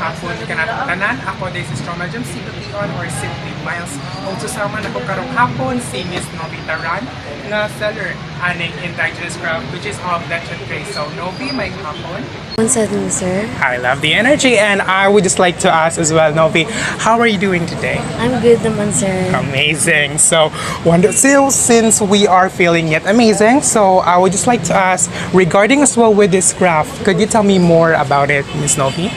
Hapon kanatong tanan, ako this is Trauma Jam Leon or simply Miles. Also sama na ko karong hapon si Miss Novita Ran na seller aning indigenous craft which is of lechon tray. So Novi, may hapon. One second, sir. I love the energy and I would just like to ask as well, Novi, how are you doing today? I'm good naman, sir. Amazing. So, since we are feeling it amazing, so I would just like to ask regarding as well with this craft, could you tell me more about it, Miss Novi?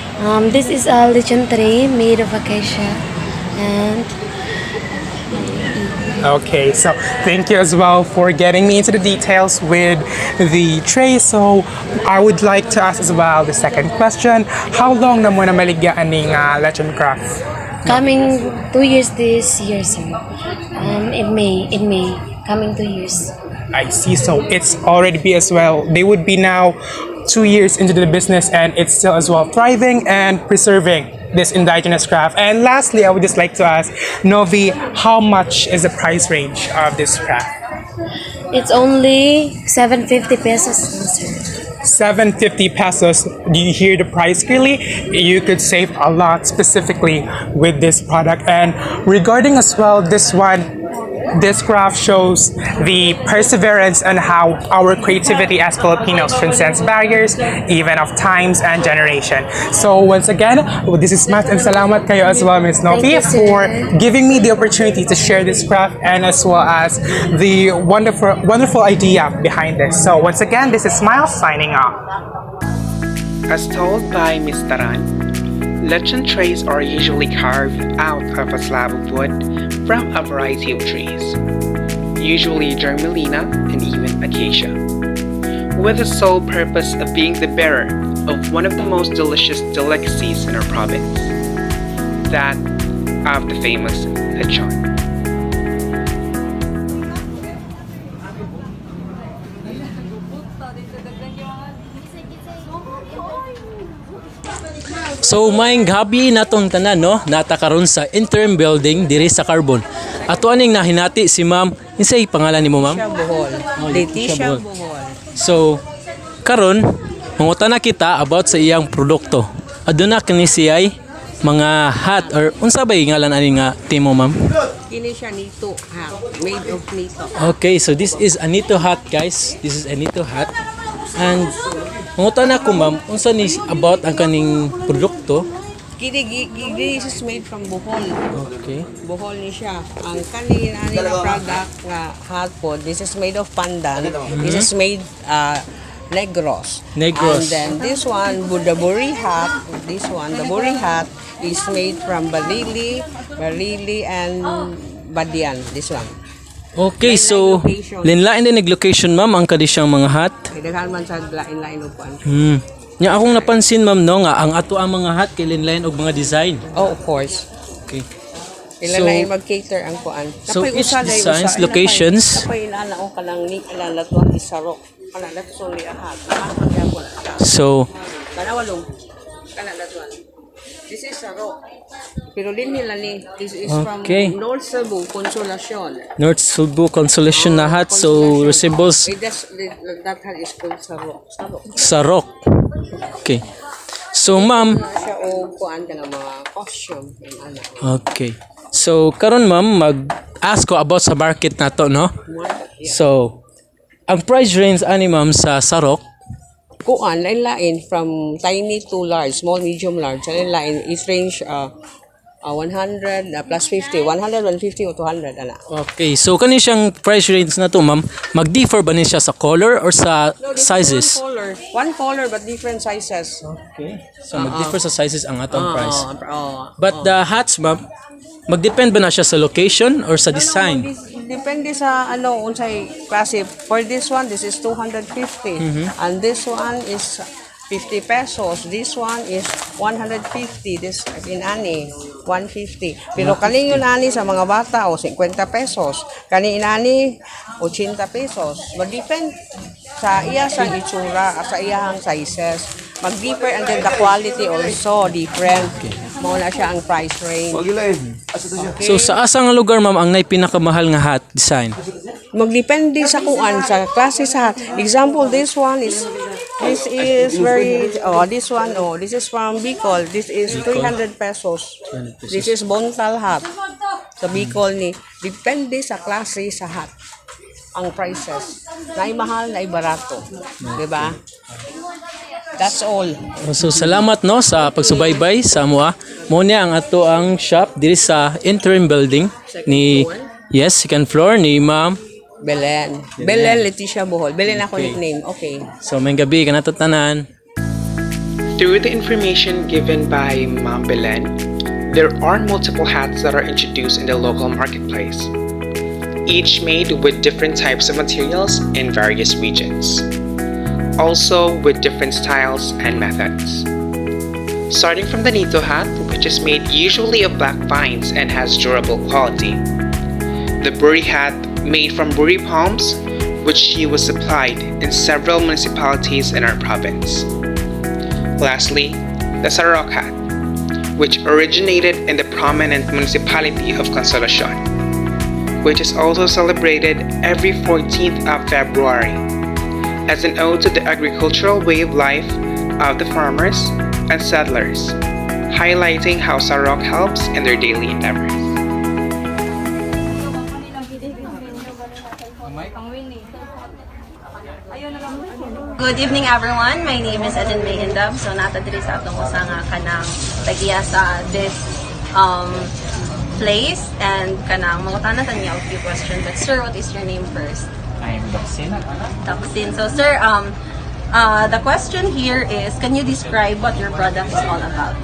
This is a lechon tray made of acacia, and Okay, so thank you as well for getting me into the details with the tray. So I would like to ask as well the second question. How long na mo na maligya aning lechon craft? coming 2 years this year, sir. In May, coming 2 years. I see. So it's already be as well. They would be now 2 years into the business and it's still as well thriving and preserving this indigenous craft. And lastly, I would just like to ask Novi, how much is the price range of this craft? It's only 750 pesos, sir. 750 pesos. Do you hear the price clearly? You could save a lot specifically with this product. And regarding as well this one, this craft shows the perseverance and how our creativity as Filipinos transcends barriers, even of times and generation. So once again, this is Matt and salamat kayo as well, Ms. Novi, Thank you, sir. for giving me the opportunity to share this craft and as well as the wonderful idea behind this. So once again, this is Miles signing off. As told by Ms. Taran, lechon trays are usually carved out of a slab of wood from a variety of trees, usually Germalina and even Acacia, with the sole purpose of being the bearer of one of the most delicious delicacies in our province, that of the famous lechon. So maing gabi natong tanan no, nata karon sa interim building diri sa Carbon. Ato aning nahinati si Ma'am, unsay pangalan nimo Ma'am? Bohol. Leticia Leticia Bohol. Bohol. So karon mangutana kita about sa iyang produkto. Aduna kini siya'y mga hat or unsa bay ngalan ani nga timo Ma'am? Kini siya nito ha, made of nito. Okay, so this is Anito hat guys. This is Anito hat. And mangutana ko Ma'am, unsa ni about ang kaning produkto? This is made from Bohol. Okay. Bohol ni siya. Ang kanina nila product nga hot pod, this is made of pandan. This is made negros. Negros. And then this one, the buri hat, this one, the buri hat is made from barili and badian. This one. Okay, so location. linlain din nag-location Ma'am ang kadi siyang mga hat. Daghan man sa lain-lain upan. Nya akong napansin Ma'am no nga ang ato ang mga hat kay linlain og mga design. Oh, of course. Okay. Kailangan mag-cater ang kuan. So each designs, locations. Napay inala ko kanang ni alala tuan isarok. Kanala so li ahat. So Kanawalong. Kanala tuan. This is sarok. Pero din nila ni this is Okay. from North Cebu Consolacion. North Cebu Consolation na hat so resembles That hat is called sarok. Sarok. sarok. Okay. So Ma'am, Siya o kuan ka ng mga costume and ana. okay. So karon Ma'am mag-ask ko about sa market nato no. So ang price range ani Ma'am sa sarok Kuan, lain-lain from tiny to large, small, medium, large. Lain-lain, it range 100 plus 50, 100, 150 o 200 ana. Okay, so kani siyang price range na to Ma'am, mag-differ ba ni siya sa color or sa sizes? One color but different sizes. Okay. So mag-differ sa sizes ang atong price. Oh. But the hats Ma'am, mag-depend ba na siya sa location or sa design? Depende sa unsay klase. For this one, this is 250. And this one is 50 pesos. This one is 150. This in ani 150. Pero kani yun ani sa mga bata 50 pesos. Kani inani 80 pesos. Mag-depend sa iya sa itsura, sa iyang sizes. Mag-differ and then the quality also different. Mao na siya ang price range. Okay. So sa asa nga lugar Ma'am ang nay pinakamahal nga hat design? Magdepende sa kuan sa klase sa hat. Example, this one is This is very, this one, this is from Bicol. This is 300 pesos. This is Bontal hat. Sa Bicol ni, depende sa klase sa hat. Ang prices. Naay mahal, naay barato. Diba? That's all. So salamat no sa pagsubaybay sa amoa. Mo niya ang ato ang shop diri sa interim building ni second floor ni Ma'am. Belen. Belen Leticia Bohol. Belen ako nickname. Okay. So may gabi kana tanan. Through the information given by Ma'am Belen, there are multiple hats that are introduced in the local marketplace, each made with different types of materials in various regions, also with different styles and methods. Starting from the Nito hat, which is made usually of black vines and has durable quality, the Buri hat made from Buri palms, which was supplied in several municipalities in our province. Lastly, the Sarok hat, which originated in the prominent municipality of Consolacion, which is also celebrated every 14th of February as an ode to the agricultural way of life of the farmers and settlers, highlighting how Sarok helps in their daily endeavors. Good evening everyone. My name is Eden May Hindab. So nata diri sa atong usa nga kanang tagiya sa this place and kanang mangutana ta niya og few questions. But sir, what is your name first? I'm Doksin. Taksin. So sir, the question here is, can you describe what your product is all about?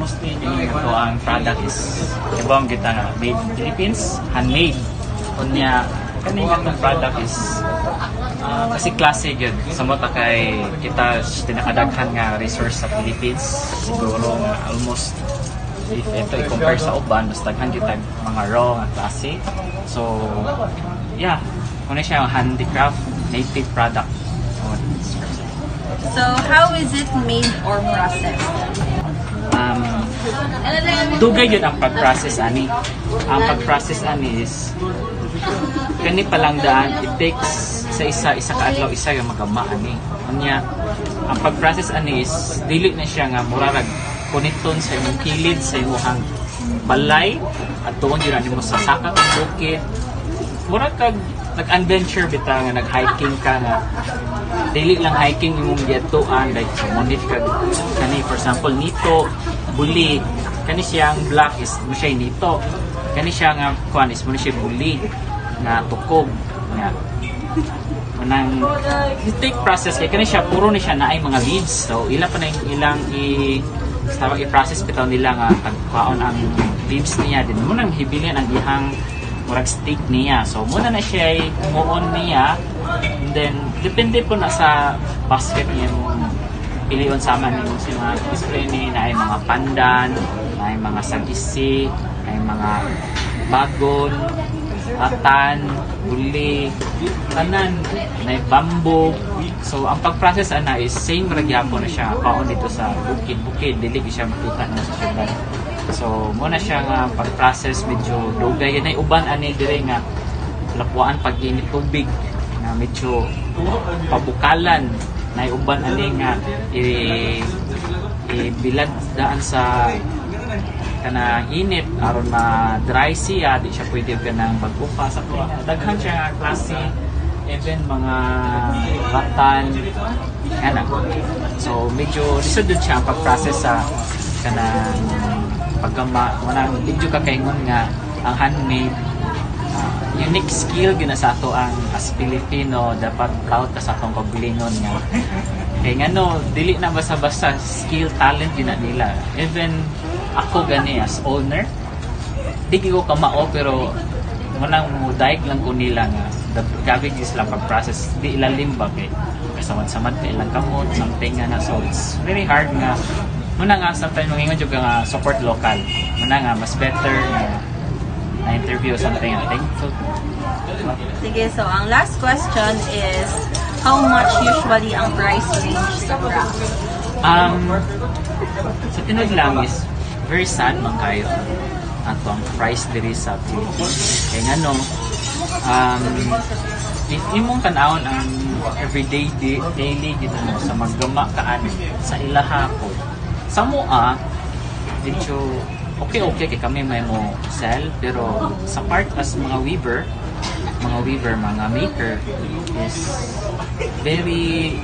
Mostly ito ang product is ibang kita nga made in Philippines, handmade. Kunya kani nga itong product is kasi klase yun. Samot kay kita tinakadaghan nga resource sa Philippines. Siguro nga almost if ito i-compare sa uban, mas daghan kita mga raw nga klase. So, yeah. Kung siya yung handicraft, native product. So how is it made or processed? Dugay yun ang pag-process ani. Ang pag-process ani is kani palang daan, it takes sa isa ka adlaw isa yung magama ani. Unya ang pag-process ani is dili na siya nga murarag kuniton sa imong kilid sa imong balay at tuon yun ani mo sa sakat ng bukid. Murag kag nag-adventure bita nga nag-hiking ka nga dili lang hiking imong giyatuan like sumunit kag kani for example nito buli kani siyang black is mo siya nito kani siya nga kuan is mo siya buli na tukog nga manang take process kay kani siya puro ni siya naay mga leaves so ila pa na ilang tawag i-process bitaw nila nga pagkaon ang leaves niya din mo nang hibilin ang ihang murag stick niya. So, muna na siya umuon niya. And then, depende po na sa basket niya mo pilion sama niyo si mga display ni na ay mga pandan, na ay mga sagisi, na ay mga bagon, atan, buli, tanan, na ay bamboo. So, ang pag-process ana is same ragyapon na siya kaon dito sa bukid-bukid. Dili siya makita na sa syudad. So, muna siya nga pag-process medyo dugay. Yan ay uban ani dire nga lapuan pag-init tubig na medyo pabukalan na uban ani nga bilad daan sa kana init aron ma-dry siya di siya pwede ganang mag-upa sa daghan siya nga klase even mga batan ana. So, medyo lisod din siya ang pag-process sa kanang pagkama manang medyo kakaingon nga ang handmade unique skill gina sa ato ang as Filipino dapat proud ka sa atong kabilingon nga kay ngano dili na basta-basta skill talent gina nila even ako gani as owner di ko kamao pero manang mudaig lang ko nila nga gabi gis lang pag-process di ilalim ba kay kasamad-samad ka ilang kamot something nga na so it's really hard nga muna nga sometimes mangingon jud nga support local muna nga mas better na interview something I think so. Sige, so ang last question is how much usually ang price range sa craft? Sa tinud lang is very sad man kayo ato ang price diri sa Philippines kay ngano if imong tan-awon ang everyday daily gid mo sa maggama kaan sa ilaha ko. Sa mua medyo okay kay kami may mo sell, pero sa part as mga weaver, mga maker is very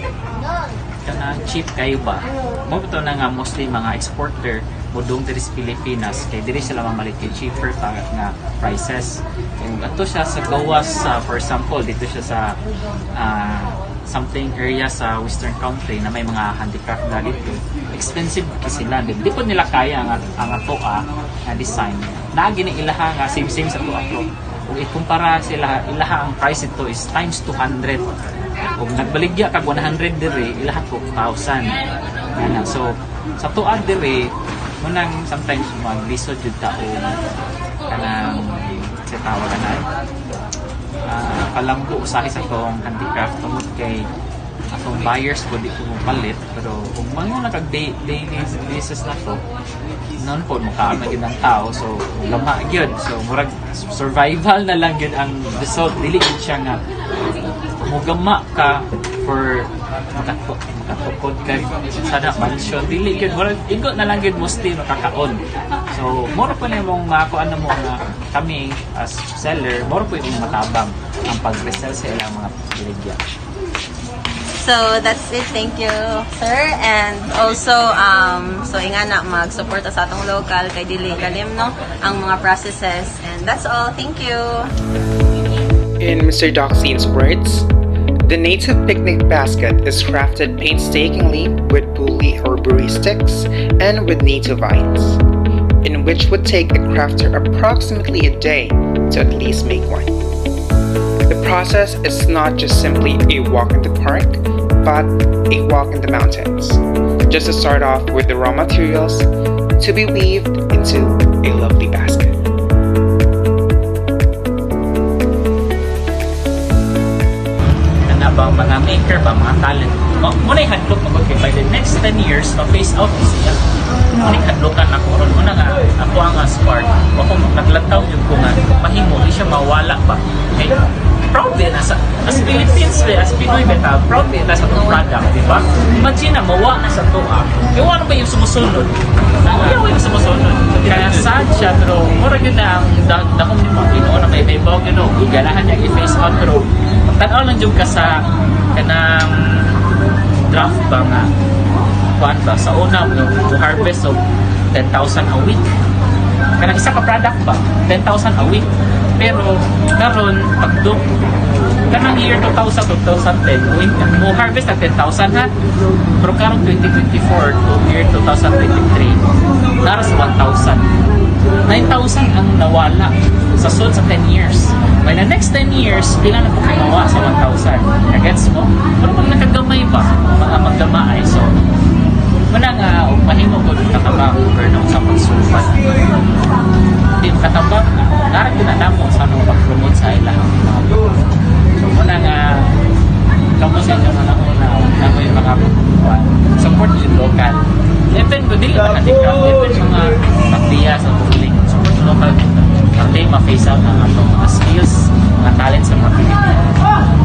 cheap kayo ba? Mo to na nga mostly mga exporter mudong diri sa Pilipinas kay diri sila mamalit kay cheaper ta nga prices. And ato siya sa gawas for example dito siya sa something area sa western country na may mga handicraft na dito. Expensive kasi sila. Di po nila kaya ang ato na design. Nagini ilaha nga same sa to ato. Kung ikumpara sila ilaha ang price ito is times 200. Kung nagbaligya kag 100 diri ilaha ko 1,000. Yan. So sa tuad diri mo nang sometimes maglisod jud ta o kanang sa tawagan na kalambo usahay sa tong handicraft tungod kay atong buyers ko di ko palit, pero kung mga daily basis na to noon po mukhaan gyud ang tao, so lama gyud, so murag survival na lang gyud ang result. Dili gyud siya nga mugama ka for makatukod ka sana mansion, dili gyud murag igo na lang gyud mostly makakaon. So mura pa na mong makuan na mo nga kami as seller, mura po yung matabang ang pag-resell sa ilang mga piligya. So that's it. Thank you, sir. And also, so ingana mag-support sa atong local kay dili kalim no ang mga processes. And that's all. Thank you. In Mr. Doxin's words, the native picnic basket is crafted painstakingly with pulley or buri sticks and with native vines, in which would take a crafter approximately a day to at least make one. The process is not just simply a walk in the park, but a walk in the mountains, just to start off with the raw materials to be weaved into a lovely basket. Ano ba mga maker ba, mga talent? Muna yung hadlok mo kay by the next 10 years, ma-face out siya. Muna yung hadlokan ako ron. Muna nga, ako ang spark. Ako naglantaw yun ko nga, mahimo, di siya mawala ba. Okay? Proud din, as Philippines, as Pinoy beta, proud din sa itong product, di ba? Imagine na, mawa na sa ito yung ano ba yung sumusunod? Ayaw yung sumusunod. Kaya sad siya, pero mura yun na ang dakong ni mga ino na may bawag yun, igalahan niya, i-face out, pero magtanaw lang yung ka sa kanang draft ba nga, kuan ba, sa una mo harvest of 10,000 a week. Kanang isa ka product ba, 10,000 a week. Pero karon pagduk kanang year 2000 to 2010 mo harvest na 10,000 ha, pero karon 2024 to year 2023 nara sa 1,000, 9,000 ang nawala sa sunod sa 10 years. By the next 10 years pila na po mawa sa 1,000, gets mo? Pero pag nakagamay ba mga magdamaay, so wala nga mahimo ko katabang or nung sa pagsulpat din katabang narag na mo sa nung pag-promote sa ilang mga product. So muna nga kamo sa inyo na mo yung mga support yung local, even ko dili ba handicraft, even mga baktiya sa public, support yung local para ma-face out ang atong mga skills, mga talent sa mga Pilipino.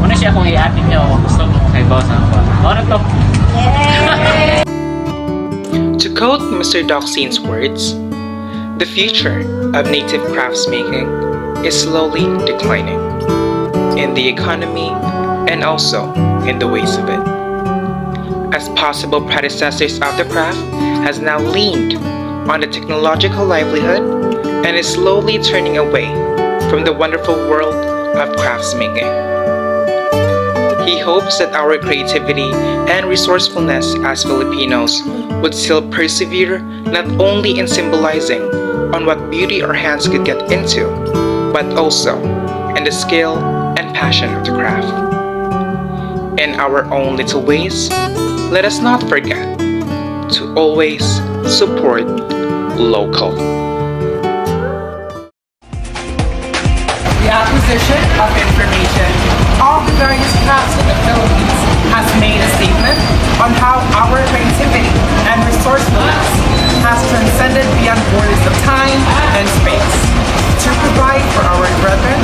Muna siya kung i-atin nyo gusto mo kay boss ang ano to. To quote Mr. Doxin's words, the future of native crafts making is slowly declining in the economy and also in the ways of it, as possible predecessors of the craft has now leaned on the technological livelihood and is slowly turning away from the wonderful world of crafts making. He hopes that our creativity and resourcefulness as Filipinos would still persevere not only in symbolizing on what beauty our hands could get into, but also in the skill and passion of the craft. In our own little ways, let us not forget to always support local. The acquisition of information of the various crafts of the Philippines has made a statement on how our creativity and resourcefulness has transcended beyond borders of time and space to provide for our brethren